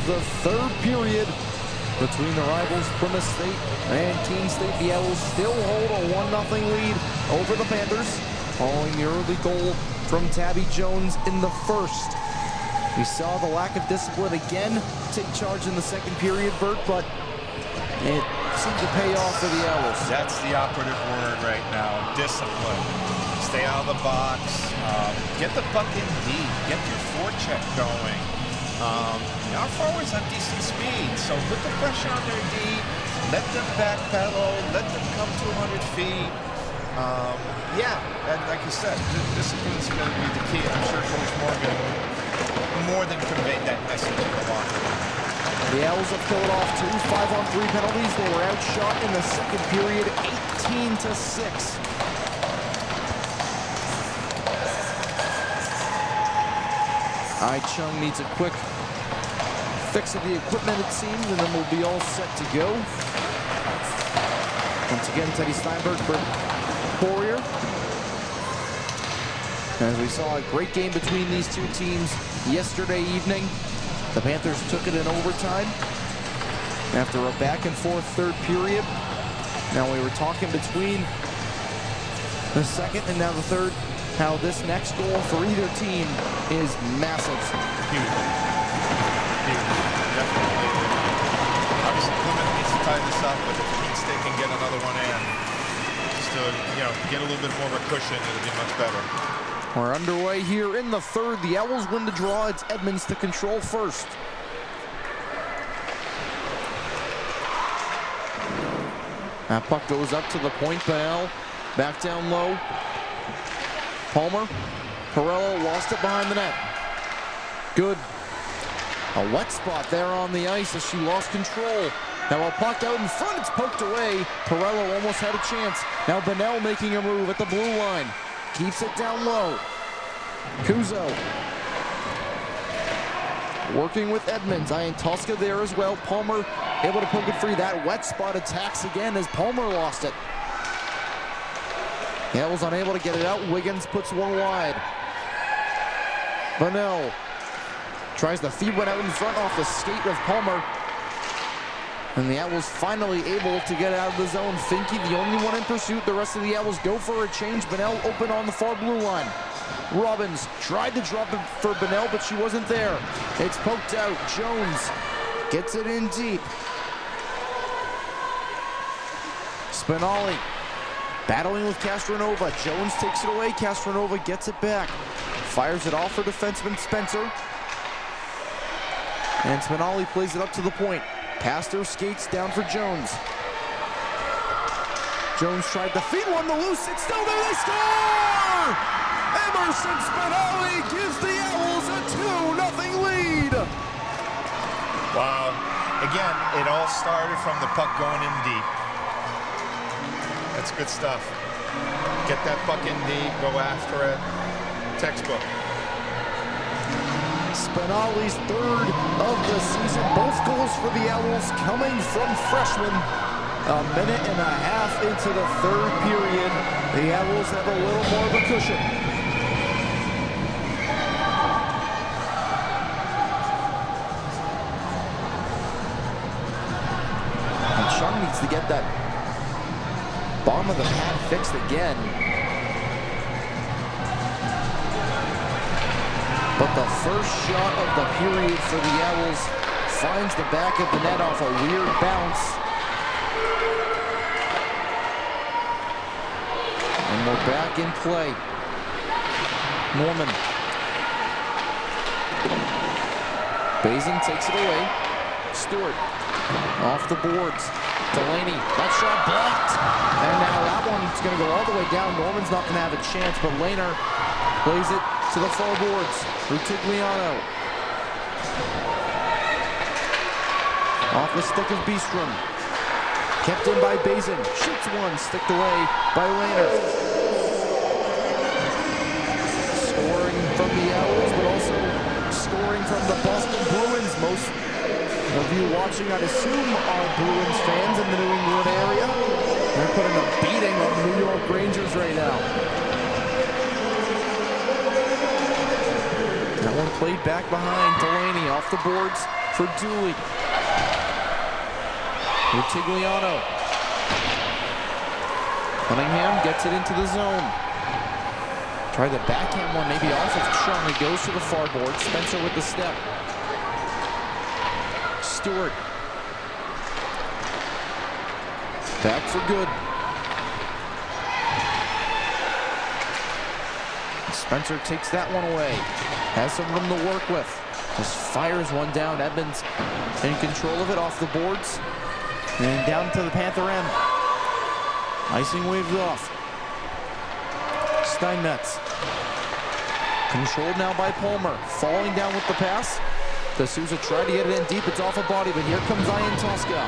the third period between the rivals Plymouth State and Keene State. The Owls still hold a 1-0 lead over the Panthers, following the early goal from Tabby Jones in the first. We saw the lack of discipline again take charge in the second period, Bert, but it seemed to pay off for the Owls. That's the operative word right now, discipline. Stay out of the box, get the puck in deep, get your forecheck going. Our forwards have decent speed, so put the pressure on their D, let them backpedal, let them come 200 feet. Like you said, discipline is going to be the key. I'm sure Coach Morgan more than conveyed that message in the locker room. The Owls have killed off 2 5-on-3 penalties. They were outshot in the second period, 18-6. Chung needs a quick fix of the equipment, it seems, and then we'll be all set to go. Once again, Teddy Steinberg for Poirier. As we saw a great game between these two teams yesterday evening. The Panthers took it in overtime after a back-and-forth third period. Now we were talking between the second and now the third, how this next goal for either team is massive. Huge. Definitely. Obviously, Plymouth needs to tie this up, but if Keene State can get another one in, just to get a little bit more of a cushion, it'll be much better. We're underway here in the third. The Owls win the draw. It's Edmonds to control first. That puck goes up to the point. Bell back down low. Palmer. Perello lost it behind the net. Good. A wet spot there on the ice as she lost control. Now a puck out in front. It's poked away. Perello almost had a chance. Now Bonnell making a move at the blue line. Keeps it down low. Kuzo working with Edmonds. Tosca there as well. Palmer able to poke it free. That wet spot attacks again as Palmer lost it. Was unable to get it out. Wiggins puts one wide. Bonnell tries to feed one out in front off the skate of Palmer. And the Owls finally able to get out of the zone. Finke, the only one in pursuit. The rest of the Owls go for a change. Bonnell open on the far blue line. Robbins tried to drop it for Bonnell, but she wasn't there. It's poked out. Jones gets it in deep. Spinelli battling with Castronova. Jones takes it away. Castronova gets it back. Fires it off for defenseman Spencer. And Spinelli plays it up to the point. Past her skates down for Jones. Jones tried to feed one to loose. It's still there. They score! Emerson Spinelli gives the Owls a 2-0 lead. Wow. Again, it all started from the puck going in deep. That's good stuff. Get that puck in deep, go after it. Textbook. Spinelli's third of the season. Both goals for the Owls coming from freshmen. A minute and a half into the third period. The Owls have a little more of a cushion. And Chung needs to get that bottom of the pad fixed again. But the first shot of the period for the Owls finds the back of the net off a weird bounce. And we're back in play. Norman. Bazin takes it away. Stewart off the boards. Delaney, that shot blocked. And now that one's going to go all the way down. Norman's not going to have a chance, but Lehner plays it to the far boards. Rutigliano. Off the stick of Beestrom. Kept in by Bazin. Shoots one. Sticked away by Lehner. Scoring from the Owls, but also scoring from the Boston Bruins. Most of you watching, I'd assume, are Bruins fans in the New England area. They're putting a beating on the New York Rangers right now. That one played back behind. Delaney off the boards. for Dooley. Rutigliano. Cunningham gets it into the zone. Try the backhand one, maybe off of Chung. It goes to the far board. Spencer with the step. Stewart. Back for good. Spencer takes that one away. Has some room to work with. Just fires one down. Edmonds in control of it off the boards. And down to the Panther end. Icing waves off. Steinmetz. Controlled now by Palmer. Falling down with the pass. D'Souza tried to get it in deep. It's off a body, but here comes Ian Tosca.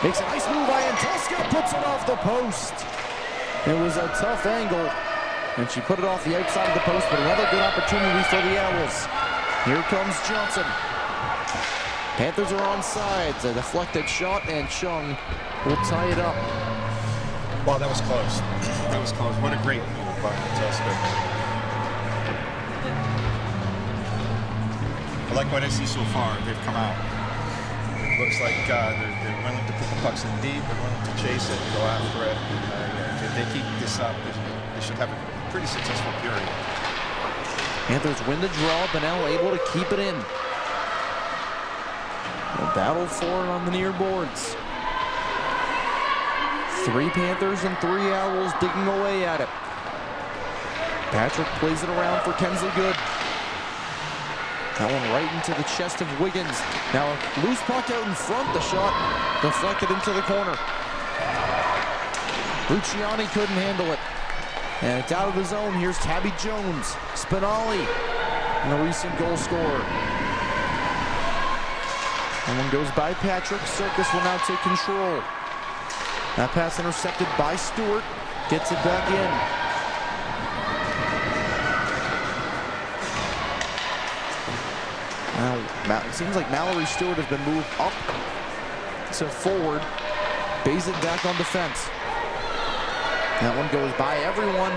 Makes a nice move. Ian Tosca puts it off the post. It was a tough angle, and she put it off the outside of the post, but another good opportunity for the Owls. Here comes Johnson. Panthers are on sides. A deflected shot, and Chung will tie it up. Well, that was close. That was close. What a great move by Tosca. I like what I see so far. They've come out. It looks like they're willing to put the pucks in deep. They're willing to chase it and go after it. And, if they keep this up, they should have a pretty successful period. Panthers win the draw. Bennell able to keep it in. A battle for it on the near boards. 3 Panthers and 3 Owls digging away at it. Patrick plays it around for Kensley Good. That one right into the chest of Wiggins. Now a loose puck out in front. The shot deflected into the corner. Luciani couldn't handle it. And it's out of the zone. Here's Tabby Jones. Spinelli, and the recent goal scorer. That one goes by Patrick. Circus will now take control. That pass intercepted by Stewart. Gets it back in. Now, it seems like Mallory Stewart has been moved up to forward. Bazin back on defense. That one goes by everyone.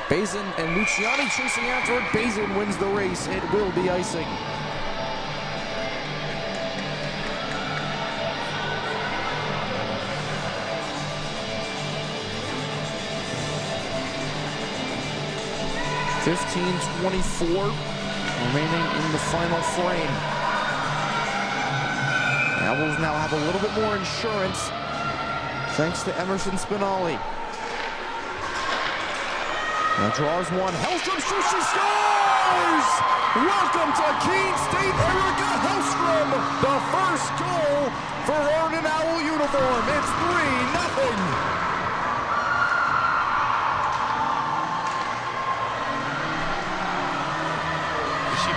Bazin and Luciani chasing after it. Bazin wins the race. It will be icing. .15:24 remaining in the final frame. Owls now have a little bit more insurance thanks to Emerson Spinelli. Now draws one. Hellstrom shoots, she scores! Welcome to Keene State, Erica Hellstrom. The first goal for her in an Owl uniform. It's 3-0.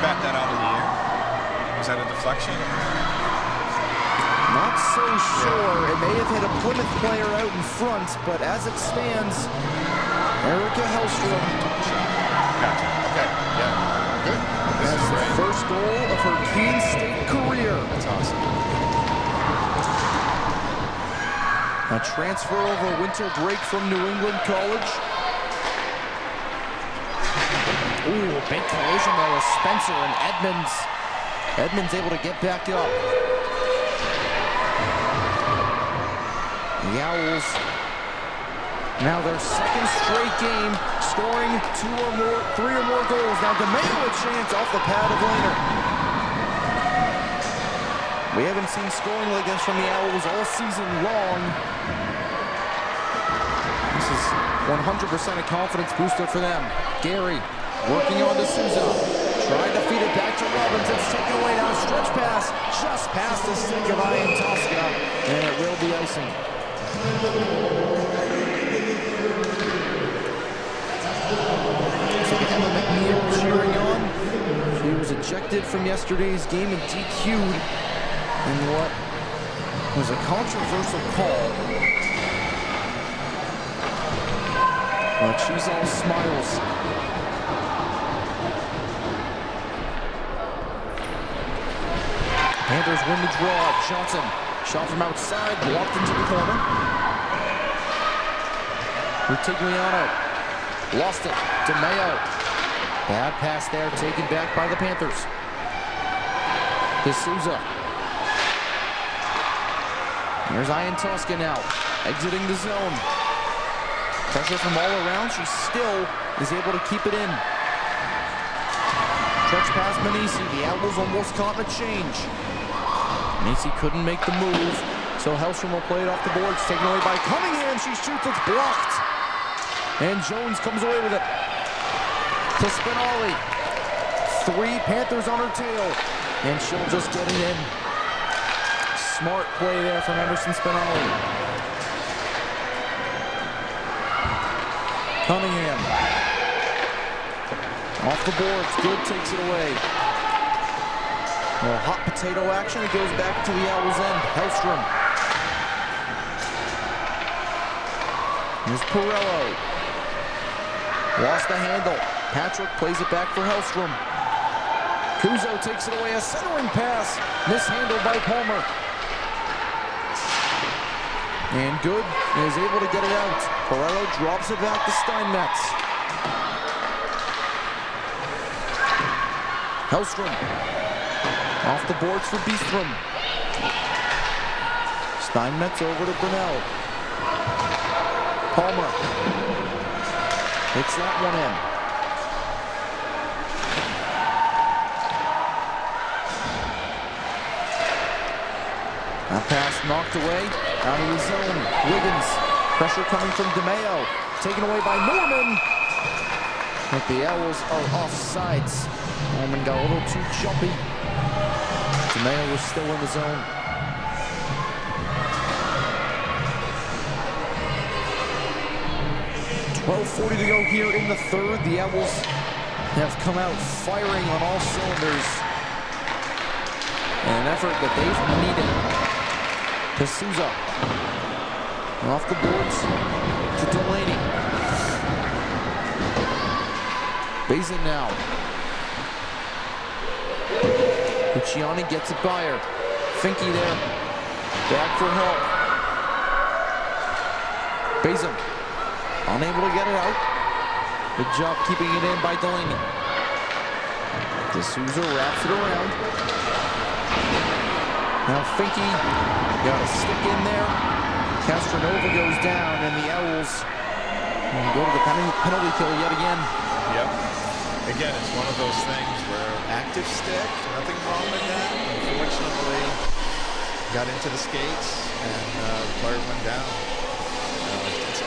Bat that out of the air? Was that a deflection? Not so sure. It may have hit a Plymouth player out in front, but as it stands, Erica Hellstrom. Gotcha. Okay. Yeah. Good. This is the great. First goal of her Keene State career. That's awesome. A transfer over winter break from New England College. Ooh, big collision there with Spencer and Edmonds. Edmonds able to get back up. The Owls, now their second straight game, scoring 3 or more goals. Now DeMayo a chance off the pad of Lehner. We haven't seen scoring like this from the Owls all season long. This is 100% a confidence booster for them. Gary working on D'Souza. Trying to feed it back to Robbins. It's taken away now. Stretch pass just past the stick of Ian Tosca. And it will be icing. So Emma McNeil cheering on. She was ejected from yesterday's game and DQ'd in what was a controversial call. But she's all smiles. Panthers win the draw. Johnson, shot from outside, blocked into the corner. Rutigliano, lost it. DeMayo, bad pass there, taken back by the Panthers. D'Souza. Here's Ian Tosca now, exiting the zone. Pressure from all around. She still is able to keep it in. Stretch past Manisi. The Owls almost caught in a change. Manisi couldn't make the move, so Hellstrom will play it off the boards. Taken away by Cunningham. She shoots. It's blocked. And Jones comes away with it. To Spinelli. 3 Panthers on her tail. And she'll just get it in. Smart play there from Emerson Spinelli. Cunningham. Off the boards. Good takes it away. Well, hot potato action. It goes back to the Owls' end. Hellstrom. Here's Pirello. Lost the handle. Patrick plays it back for Hellstrom. Kuzo takes it away. A centering pass. Mishandled by Palmer. And Good is able to get it out. Pirello drops it back to Steinmetz. Hellstrom. Off the boards for Beastrom. Steinmetz over to Brunel. Palmer. Hits that one in. That pass knocked away. Out of the zone. Wiggins. Pressure coming from DeMeo. Taken away by Norman. But the Owls are offsides. Norman got a little too jumpy. DeMeo was still in the zone. .12:40 to go here in the third. The Owls have come out firing on all cylinders. An effort that they've needed. D'Souza. Off the boards to Delaney. Bazin now. Luciani gets it by her. Finke there. Back for help. Bazin. Unable to get it out. Good job keeping it in by Delaney. D'Souza wraps it around. Now Finke got a stick in there. Castronova goes down, and the Owls go to the penalty kill yet again. Yep. Again, it's one of those things where active stick, nothing wrong with that. Unfortunately, got into the skates, and the player went down.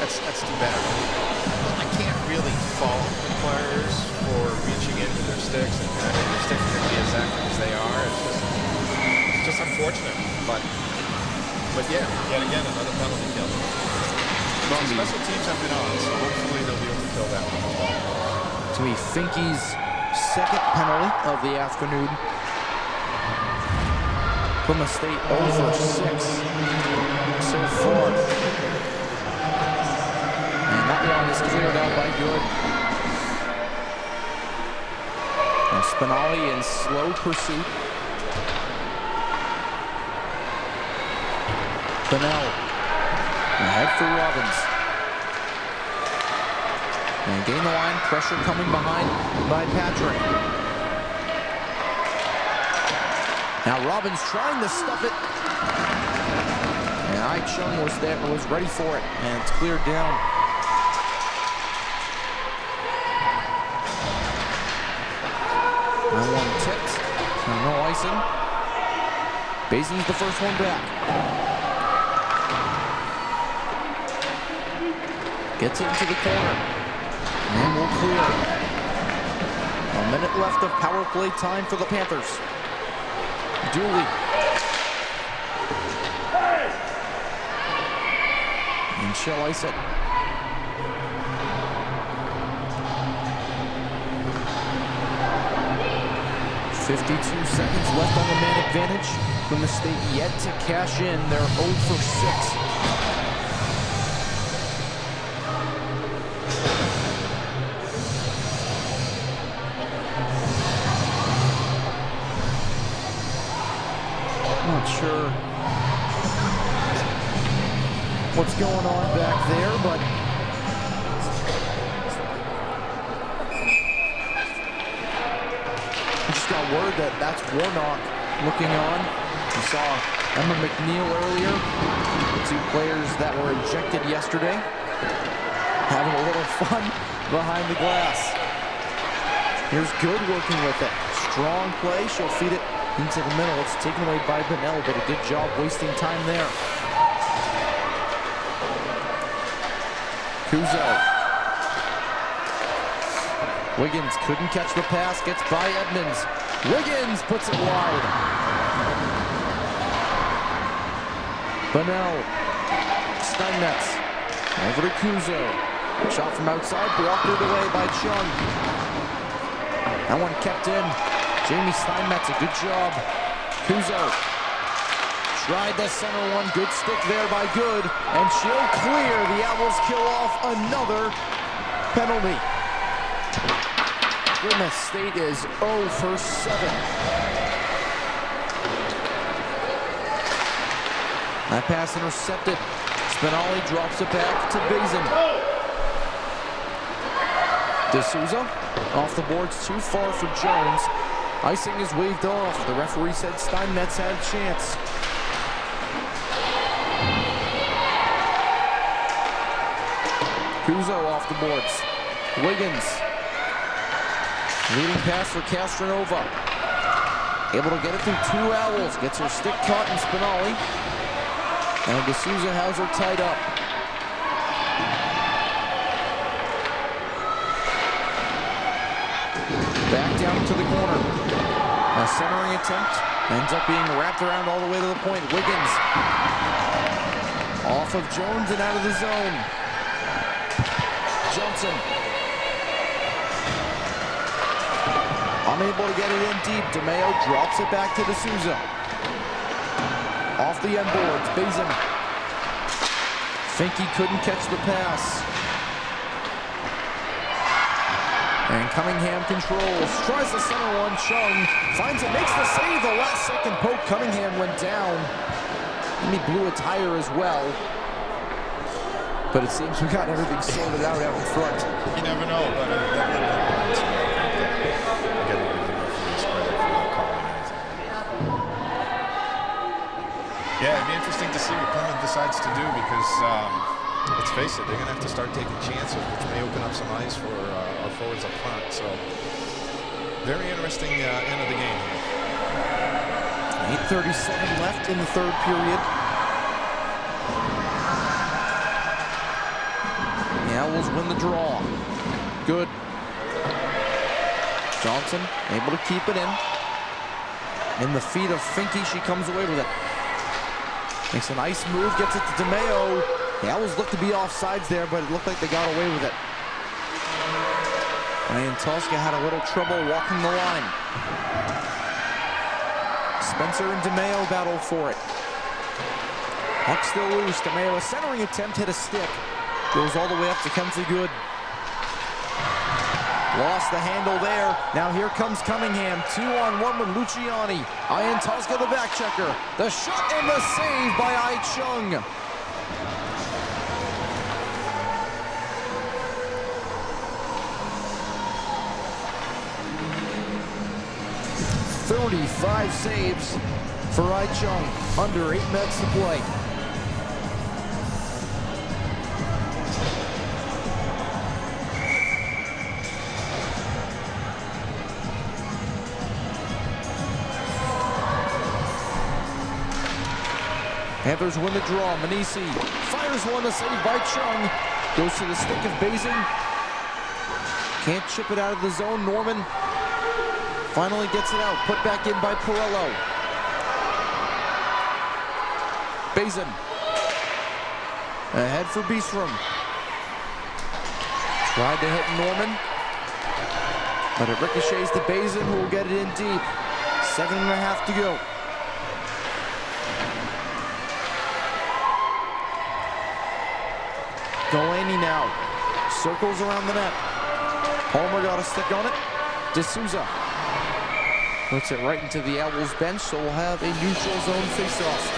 That's too bad. I can't really fault the players for reaching into their sticks, and their sticks are going to be as active as they are. It's just unfortunate, but yeah, yet again, another penalty kill. Special teams have been on, so hopefully they'll be able to kill that one as well. To be Finke's second penalty of the afternoon. Plymouth State 0 for 6 so far. And that one is cleared out by Good. And Spinelli in slow pursuit. Bonnell ahead for Robbins. And gain the line, pressure coming behind by Patrick. Now Robbins trying to stuff it. And Ai Chung was there, was ready for it, and it's cleared down. That one tipped. No icing. Basin's the first one back. Gets it into the corner. And we'll clear. A minute left of power play time for the Panthers. Dooley. And she'll ice it. .52 seconds left on the man advantage. Plymouth State yet to cash in. They're 0 for 6. Not sure what's going on back there, but I just got word that that's Warnock looking on. You saw Emma McNeil earlier. The two players that were ejected yesterday having a little fun behind the glass. Here's Good working with it. Strong play. She'll feed it into the middle. It's taken away by Bennell, but a good job wasting time there. Kuzo. Wiggins couldn't catch the pass. Gets by Edmonds. Wiggins puts it wide. Bennell. Steinmetz. Over to Kuzo. Shot from outside. Blocked away by Chung. That one kept in. Jamie Steinmetz, a good job. Kuzo tried the center one. Good stick there by Good. And she'll clear. The Owls kill off another penalty. Plymouth State is 0 for 7. That pass intercepted. Spinelli drops it back to Bazin. D'Souza off the boards, too far for Jones. Icing is waved off. The referee said Steinmetz had a chance. Kuzo off the boards. Wiggins. Leading pass for Castronova. Able to get it through two Owls. Gets her stick caught in Spinelli. And D'Souza has her tied up. Back down to the corner. A centering attempt ends up being wrapped around all the way to the point. Wiggins off of Jones and out of the zone. Johnson unable to get it in deep. DeMeo drops it back to D'Souza. Off the end boards, Bazin. Finke couldn't catch the pass. And Cunningham controls, tries the center one. Chung finds it, makes the save. The last second poke. Cunningham went down. And he blew a tire as well. But it seems we got everything sorted out in front. You never know, but yeah, it'd be interesting to see what Plymouth decides to do because, let's face it, they're going to have to start taking chances, which may open up some ice for our forwards up front. So, very interesting end of the game here. 8:37 left in the third period. The Owls win the draw. Good. Johnson able to keep it in. In the feet of Finke, she comes away with it. Makes a nice move, gets it to DeMeo. The Owls looked to be offsides there, but it looked like they got away with it. And Tulska had a little trouble walking the line. Spencer and DeMeo battle for it. Puck still loose. DeMeo, a centering attempt, hit a stick. Goes all the way up to Kenzie Good. Lost the handle there. Now here comes Cunningham. 2-on-1 with Luciani. Ian Tulska, the back checker. The shot and the save by Ai Chung. "35 saves for Ai Chung. Under 8 minutes to play. Panthers win the draw. Manisi fires one, to save by Chung. Goes to the stick of Bazin. Can't chip it out of the zone. Norman finally gets it out. Put back in by Perello. Bazin. Ahead for Beastrom. Tried to hit Norman. But it ricochets to Bazin, who will get it in deep. 7.5 to go. Delaney now circles around the net. Palmer got a stick on it. D'Souza puts it right into the Owls bench, so we'll have a neutral zone face-off.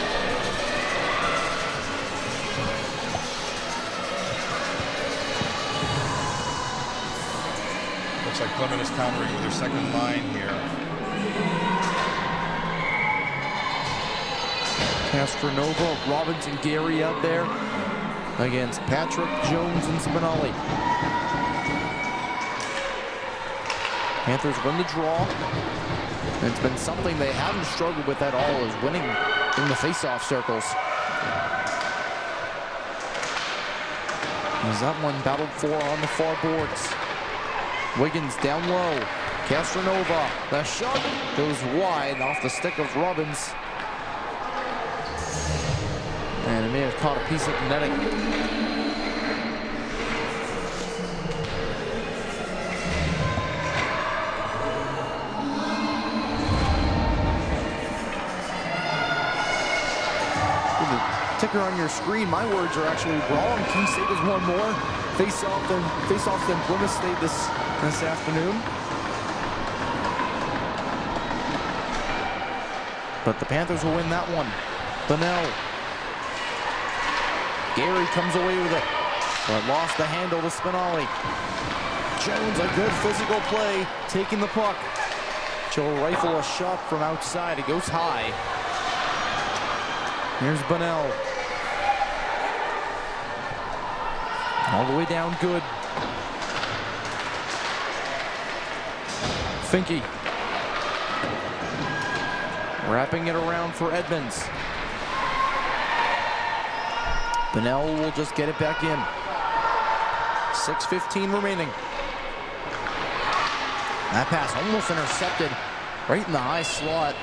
Looks like Plymouth is countering with their second line here. Castronova, Robbins, and Gary out there against Patrick, Jones, and Spinelli. Panthers win the draw. And it's been something they haven't struggled with at all, is winning in the face-off circles. As that one battled for on the far boards. Wiggins down low. Castronova, the shot goes wide off the stick of Robbins. And it may have caught a piece of the netting. With the ticker on your screen, my words are actually wrong. King State has won more face-offs than Plymouth State this afternoon. But the Panthers will win that one. Bunnell. Gary comes away with it, but lost the handle to Spinelli. Jones, a good physical play, taking the puck. She'll rifle a shot from outside. It goes high. Here's Bunnell. All the way down, good. Finke. Wrapping it around for Edmonds. Bunnell will just get it back in. 6:15 remaining. That pass almost intercepted right in the high slot.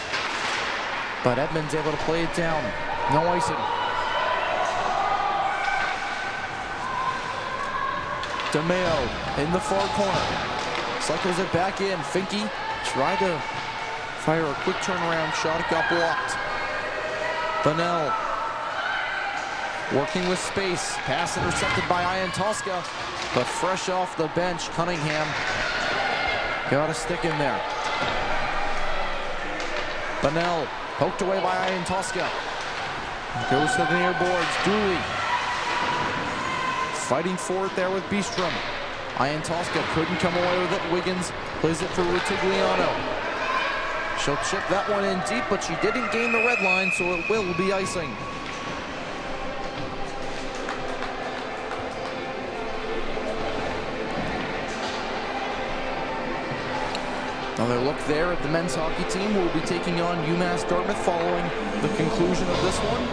But Edmonds able to play it down. No icing. DeMeo in the far corner. Cycles it back in. Finke tried to fire a quick turnaround shot. It got blocked. Bunnell working with space. Pass intercepted by Ian Tosca. But fresh off the bench, Cunningham got a stick in there. Bunnell poked away by Ian Tosca. Goes to the near boards. Dooley fighting for it there with Beestrom. Ian Tosca couldn't come away with it. Wiggins plays it for Rutigliano. She'll chip that one in deep, but she didn't gain the red line, so it will be icing. Another look there at the men's hockey team, who will be taking on UMass Dartmouth following the conclusion of this one.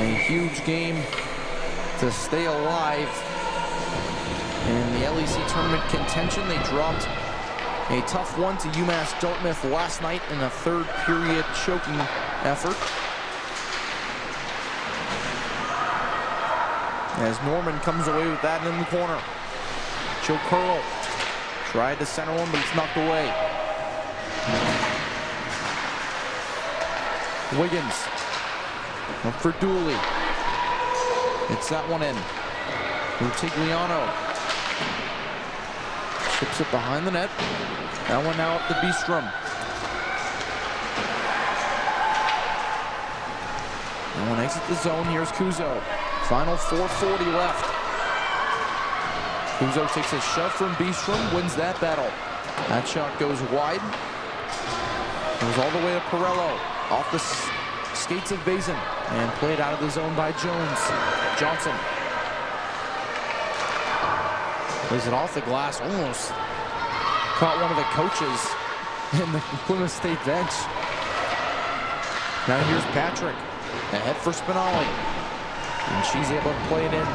A huge game to stay alive in the LEC tournament contention. They dropped a tough one to UMass Dartmouth last night in a third period choking effort. As Norman comes away with that in the corner. Joe Curl tried to center one, but it's knocked away. Wiggins up for Dooley. It's that one in. Rutigliano chips it behind the net. That one now up to Beestrom. That one exits the zone. Here's Kuzo. Final 4:40 left. Kuzo takes a shove from Beestrom, wins that battle. That shot goes wide. Goes all the way to Perello. Off the skates of Bazin. And played out of the zone by Johnson. Plays it off the glass. Almost caught one of the coaches in the Plymouth State bench. Now here's Patrick. Ahead for Spinelli. And she's able to play it in.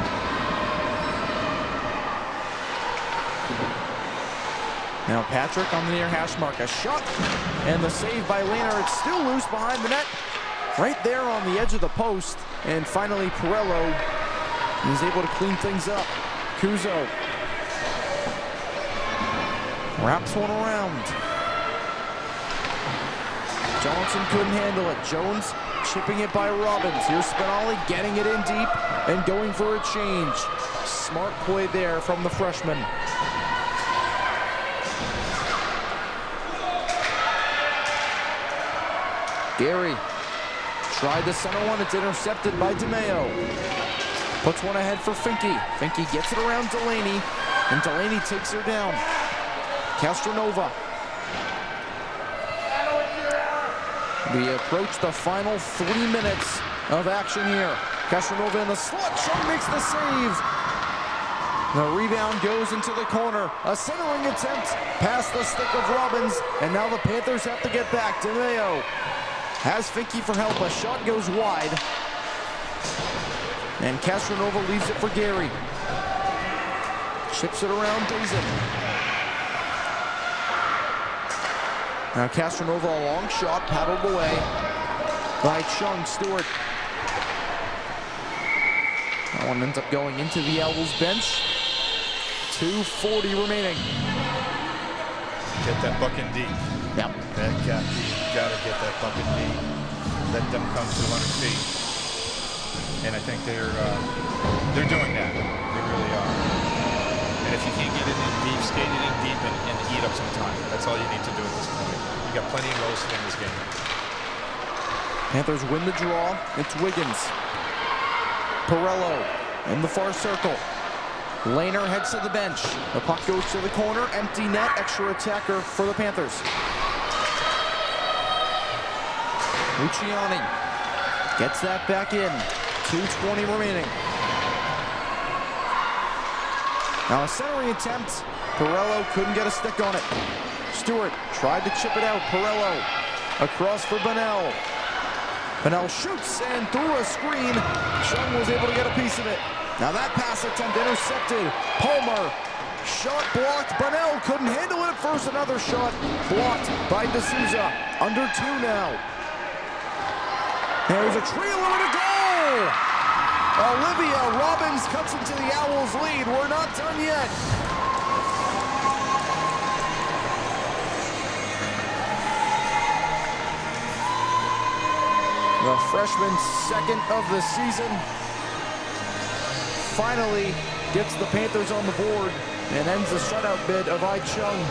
Now Patrick on the near hash mark. A shot. And the save by Lehner. It's still loose behind the net. Right there on the edge of the post. And finally Perello is able to clean things up. Kuzo wraps one around. Johnson couldn't handle it. Jones chipping it by Robbins. Here's Spinelli getting it in deep and going for a change. Smart play there from the freshman. Gary tried the center one. It's intercepted by DeMeo. Puts one ahead for Finke. Finke gets it around Delaney, and Delaney takes her down. Castronova. We approach the final 3 minutes of action here. Castronova in the slot. Chung makes the save. The rebound goes into the corner. A centering attempt past the stick of Robbins. And now the Panthers have to get back. DeMeo has Finke for help. A shot goes wide. And Castronova leaves it for Gary. Chips it around Dazin. Now Castronova, a long shot, paddled away by Chung Stewart. That one ends up going into the Owls bench. 2:40 remaining. Get that bucket deep. Yep. You gotta get that bucket deep. Let them come 200 feet. And I think they're doing that. They really are. And if you can't get it in deep, skate it in deep and eat up some time. That's all you need to do at this point. You got plenty of roast in this game. Panthers win the draw. It's Wiggins. Pirello in the far circle. Lehner heads to the bench. The puck goes to the corner. Empty net. Extra attacker for the Panthers. Luciani gets that back in. 2:20 remaining. Now a centering attempt. Pirello couldn't get a stick on it. Stewart tried to chip it out. Pirello across for Bunnell. Bunnell shoots and through a screen. Chung was able to get a piece of it. Now that pass attempt intercepted. Palmer, shot blocked. Bunnell couldn't handle it at first. Another shot blocked by D'Souza. Under 2 now. There's a trailer and a goal! Olivia Robbins cuts into the Owls' lead. We're not done yet. The freshman's second of the season finally gets the Panthers on the board and ends the shutout bid of Ai Chung.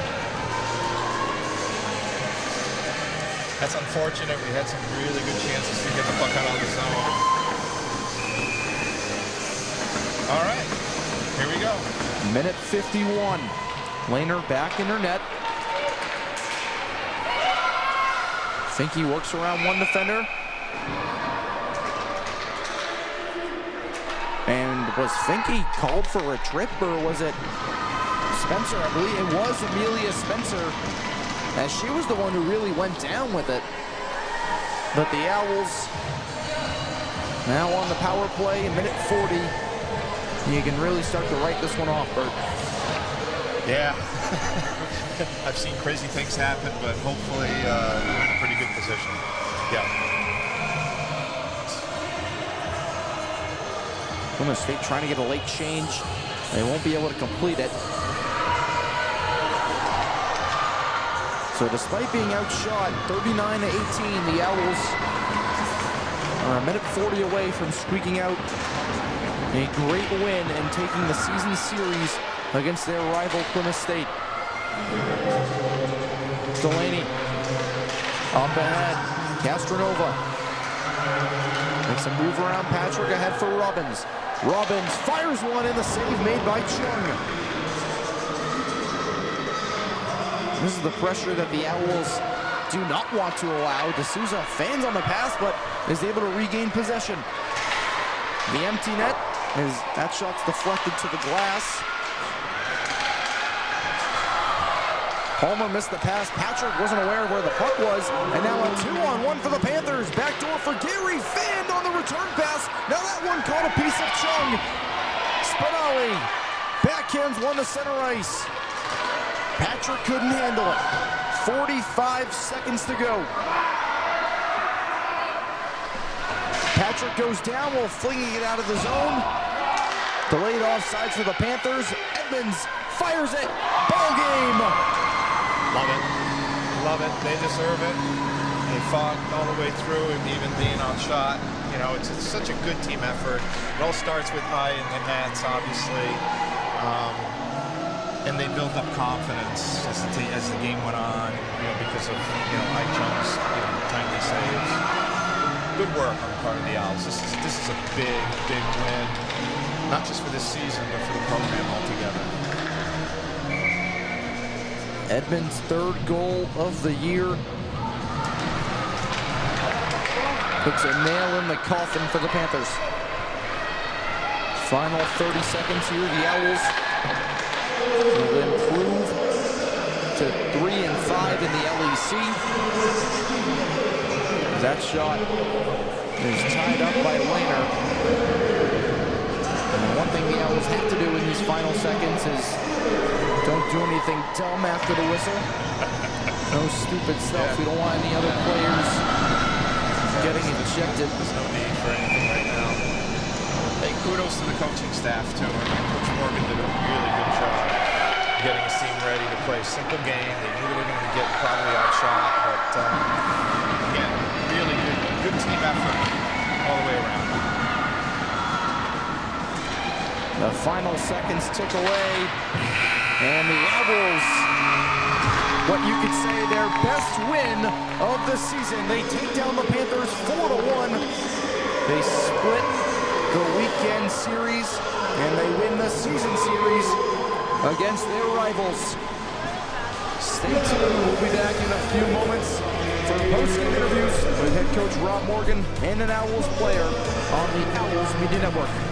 That's unfortunate. We had some really good chances to get the puck out of the zone. All right, here we go. Minute 51. Lehner back in her net. Finke works around one defender. And was Finke called for a trip, or was it Spencer? I believe it was Amelia Spencer, as she was the one who really went down with it. But the Owls now on the power play in minute 40. You can really start to write this one off, Bert. Yeah. I've seen crazy things happen, but hopefully in a pretty good position. Yeah. Plymouth State trying to get a late change. They won't be able to complete it. So despite being outshot 39-18, the Owls are a minute 40 away from squeaking out a great win and taking the season series against their rival Plymouth State. Delaney up ahead. Castronova makes a move around Patrick ahead for Robbins. Robbins fires one in, the save made by Chung. This is the pressure that the Owls do not want to allow. D'Souza fans on the pass, but is able to regain possession. The empty net, as that shot's deflected to the glass. Palmer missed the pass. Patrick wasn't aware of where the puck was. And now a 2-on-1 for the Panthers. Backdoor for Gary. Fanned on the return pass. Now that one caught a piece of Chung. Spinelli backhands one to center ice. Patrick couldn't handle it. 45 seconds to go. Patrick goes down while flinging it out of the zone. Delayed offsides for the Panthers. Edmonds fires it. Ball game. Love it. Love it. They deserve it. They fought all the way through, even being on shot. You know, it's such a good team effort. It all starts with Ai and Nats, obviously. And they built up confidence as the game went on, because of, Ai Chung's, timely saves. Good work on the part of the Owls. This is a big, big win. Not just for this season, but for the program altogether. Edmonds' third goal of the year. puts a nail in the coffin for the Panthers. Final 30 seconds here. The Owls will improve to 3-5 in the LEC. That shot is tied up by Lehner. And one thing the Owls have to do in these final seconds is don't do anything dumb after the whistle. No stupid stuff. We don't want any other players getting ejected. There's no need for anything right now. Hey, kudos to the coaching staff, too. Coach Morgan did a really good job getting his team ready to play a simple game. They knew they were going to get probably outshot, but again, really good team effort all the way around. The final seconds tick away, and the Owls, what you could say their best win of the season. They take down the Panthers 4-1. They split the weekend series, and they win the season series against their rivals. Stay tuned. We'll be back in a few moments for post-game interviews with head coach Rob Morgan and an Owls player on the Owls Media Network.